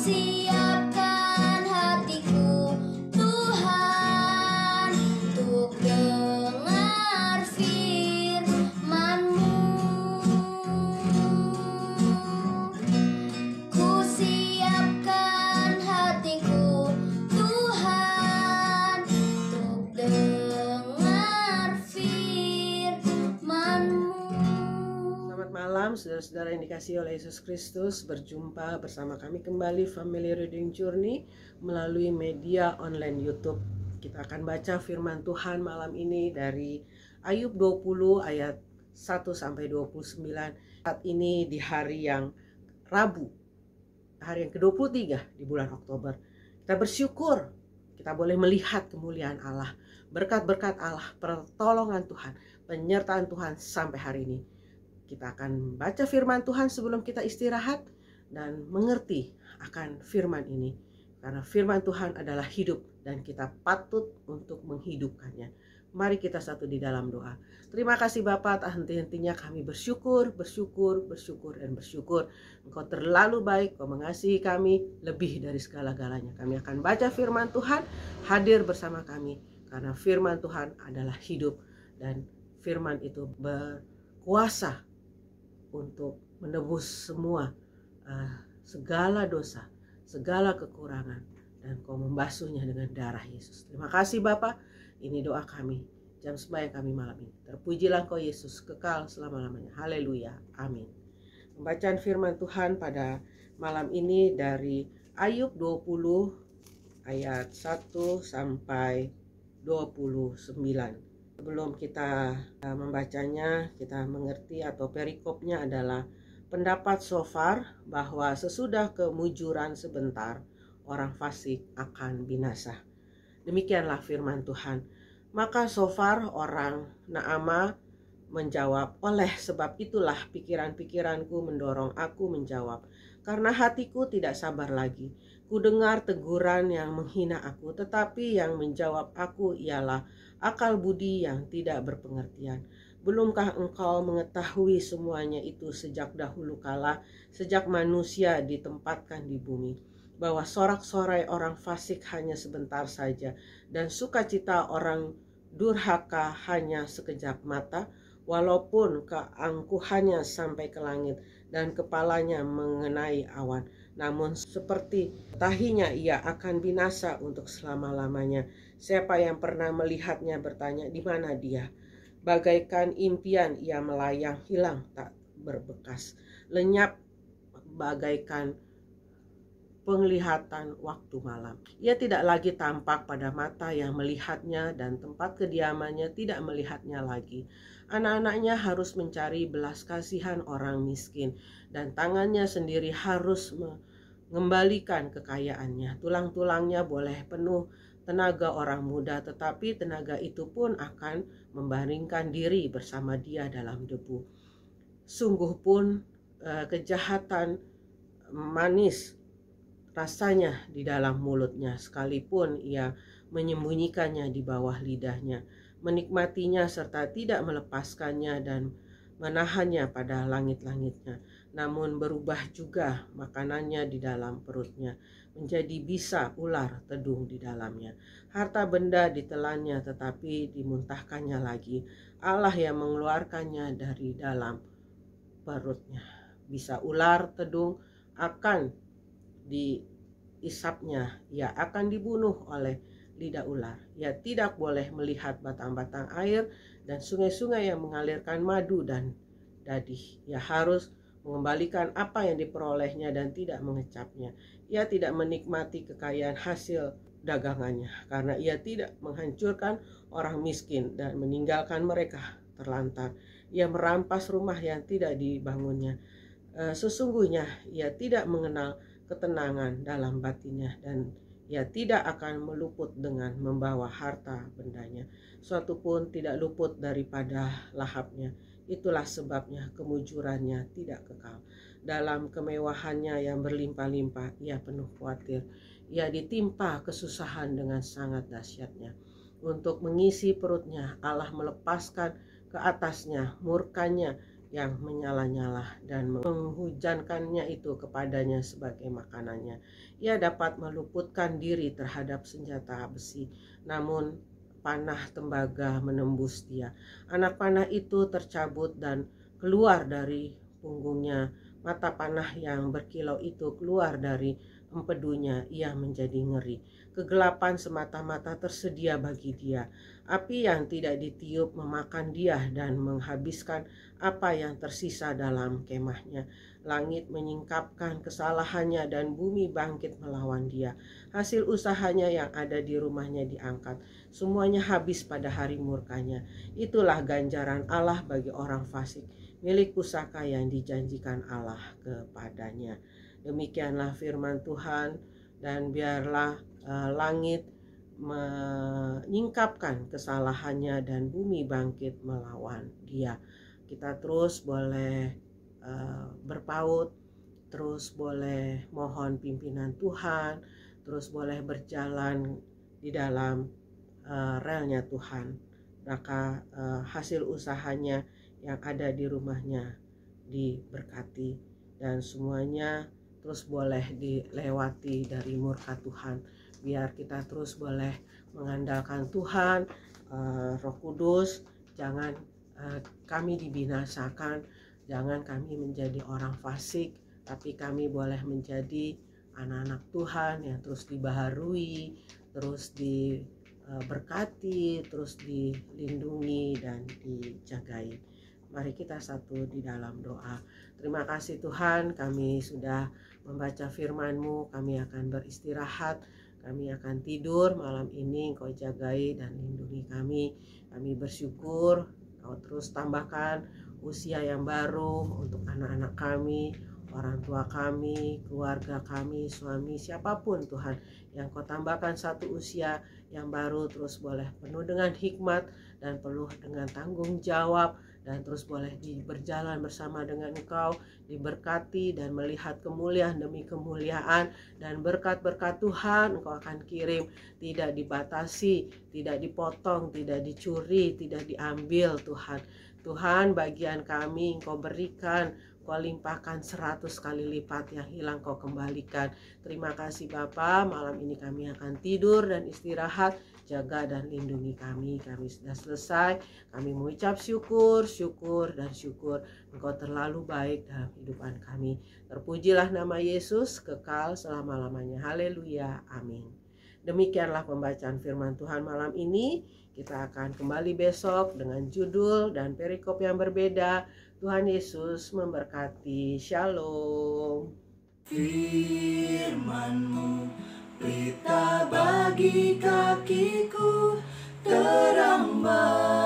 siapkan hatiku Tuhan untuk dengar firman-Mu. Ku siapkan hatiku Tuhan untuk dengar firman-Mu. Selamat malam saudara-saudara yang dikasihi oleh Yesus Kristus. Berjumpa bersama kami kembali Family Reading Journey melalui media online YouTube. Kita akan baca firman Tuhan malam ini dari Ayub 20 ayat 1 sampai 29. Saat ini di hari yang Rabu, hari yang ke-23 di bulan Oktober. Kita bersyukur kita boleh melihat kemuliaan Allah, berkat-berkat Allah, pertolongan Tuhan, penyertaan Tuhan sampai hari ini. Kita akan baca firman Tuhan sebelum kita istirahat dan mengerti akan firman ini. Karena firman Tuhan adalah hidup dan kita patut untuk menghidupkannya. Mari kita satu di dalam doa. Terima kasih Bapa, tak henti-hentinya kami bersyukur. Engkau terlalu baik, Kau mengasihi kami lebih dari segala-galanya. Kami akan baca firman Tuhan, hadir bersama kami. Karena firman Tuhan adalah hidup dan firman itu berkuasa untuk menebus semua segala dosa, segala kekurangan, dan Kau membasuhnya dengan darah Yesus. Terima kasih Bapa, ini doa kami, jam sembahyang kami malam ini. Terpujilah Kau Yesus, kekal selama-lamanya. Haleluya, amin. Pembacaan firman Tuhan pada malam ini dari Ayub 20 ayat 1 sampai 29. Sebelum kita membacanya, kita mengerti atau perikopnya adalah pendapat Shofar bahwa sesudah kemujuran sebentar, orang fasik akan binasa. Demikianlah firman Tuhan. Maka Shofar orang Naamah menjawab, oleh sebab itulah pikiran-pikiranku mendorong aku menjawab. Karena hatiku tidak sabar lagi. Ku dengar teguran yang menghina aku, tetapi yang menjawab aku ialah akal budi yang tidak berpengertian. Belumkah engkau mengetahui semuanya itu sejak dahulu kala, sejak manusia ditempatkan di bumi, bahwa sorak-sorai orang fasik hanya sebentar saja, dan sukacita orang durhaka hanya sekejap mata, walaupun keangkuhannya sampai ke langit dan kepalanya mengenai awan. Namun seperti tahinya ia akan binasa untuk selama-lamanya. Siapa yang pernah melihatnya bertanya, di mana dia? Bagaikan impian ia melayang hilang tak berbekas, lenyap bagaikan penglihatan waktu malam. Ia tidak lagi tampak pada mata yang melihatnya, dan tempat kediamannya tidak melihatnya lagi. Anak-anaknya harus mencari belas kasihan orang miskin, dan tangannya sendiri harus mengembalikan kekayaannya. Tulang-tulangnya boleh penuh tenaga orang muda, tetapi tenaga itu pun akan membaringkan diri bersama dia dalam debu. Sungguh pun kejahatan manis rasanya di dalam mulutnya, sekalipun ia menyembunyikannya di bawah lidahnya, menikmatinya serta tidak melepaskannya dan menahannya pada langit-langitnya. Namun berubah juga makanannya di dalam perutnya, menjadi bisa ular tedung di dalamnya. Harta benda ditelannya tetapi dimuntahkannya lagi. Allah yang mengeluarkannya dari dalam perutnya. Bisa ular tedung akan diisapnya, ia akan dibunuh oleh lidah ular. Ia tidak boleh melihat batang-batang air dan sungai-sungai yang mengalirkan madu dan dadih. Ia harus mengembalikan apa yang diperolehnya dan tidak mengecapnya. Ia tidak menikmati kekayaan hasil dagangannya, karena ia tidak menghancurkan orang miskin dan meninggalkan mereka terlantar. Ia merampas rumah yang tidak dibangunnya. Sesungguhnya ia tidak mengenal ketenangan dalam batinnya, dan ia tidak akan meluput dengan membawa harta bendanya. Suatu pun tidak luput daripada lahapnya. Itulah sebabnya kemujurannya tidak kekal. Dalam kemewahannya yang berlimpah-limpah, ia penuh khawatir. Ia ditimpa kesusahan dengan sangat dahsyatnya. Untuk mengisi perutnya, Allah melepaskan ke atasnya murkanya yang menyala-nyala dan menghujankannya itu kepadanya sebagai makanannya. Ia dapat meluputkan diri terhadap senjata besi, namun panah tembaga menembus dia. Anak panah itu tercabut dan keluar dari punggungnya. Mata panah yang berkilau itu keluar dari empedunya. Ia menjadi ngeri. Kegelapan semata-mata tersedia bagi dia. Api yang tidak ditiup memakan dia dan menghabiskan apa yang tersisa dalam kemahnya. Langit menyingkapkan kesalahannya dan bumi bangkit melawan dia. Hasil usahanya yang ada di rumahnya diangkat. Semuanya habis pada hari murkanya. Itulah ganjaran Allah bagi orang fasik, milik pusaka yang dijanjikan Allah kepadanya. Demikianlah firman Tuhan, dan biarlah langit menyingkapkan kesalahannya dan bumi bangkit melawan dia. Kita terus boleh berpaut, terus boleh mohon pimpinan Tuhan, terus boleh berjalan di dalam relnya Tuhan. Maka hasil usahanya yang ada di rumahnya diberkati, dan semuanya terus boleh dilewati dari murka Tuhan. Biar kita terus boleh mengandalkan Tuhan, Roh Kudus. Jangan kami dibinasakan, jangan kami menjadi orang fasik, tapi kami boleh menjadi anak-anak Tuhan yang terus dibaharui, terus diberkati, terus dilindungi dan dijagai. Mari kita satu di dalam doa. Terima kasih Tuhan, kami sudah membaca firman-Mu, kami akan beristirahat, kami akan tidur malam ini. Engkau jagai dan lindungi kami. Kami bersyukur Kau terus tambahkan usia yang baru untuk anak-anak kami, orang tua kami, keluarga kami, suami, siapapun Tuhan, yang Kau tambahkan satu usia yang baru, terus boleh penuh dengan hikmat dan penuh dengan tanggung jawab, dan terus boleh berjalan bersama dengan Engkau, diberkati dan melihat kemuliaan demi kemuliaan, dan berkat-berkat Tuhan Engkau akan kirim, tidak dibatasi, tidak dipotong, tidak dicuri, tidak diambil Tuhan. Tuhan, bagian kami Engkau berikan, Kau limpahkan 100 kali lipat, yang hilang Kau kembalikan. Terima kasih Bapa, malam ini kami akan tidur dan istirahat. Jaga dan lindungi kami. Kami sudah selesai. Kami mengucap syukur, syukur, dan syukur. Engkau terlalu baik dalam kehidupan kami. Terpujilah nama Yesus kekal selama-lamanya. Haleluya. Amin. Demikianlah pembacaan firman Tuhan malam ini. Kita akan kembali besok dengan judul dan perikop yang berbeda. Tuhan Yesus memberkati. Shalom. Firman-Mu pelita bagi kakiku, terang bagi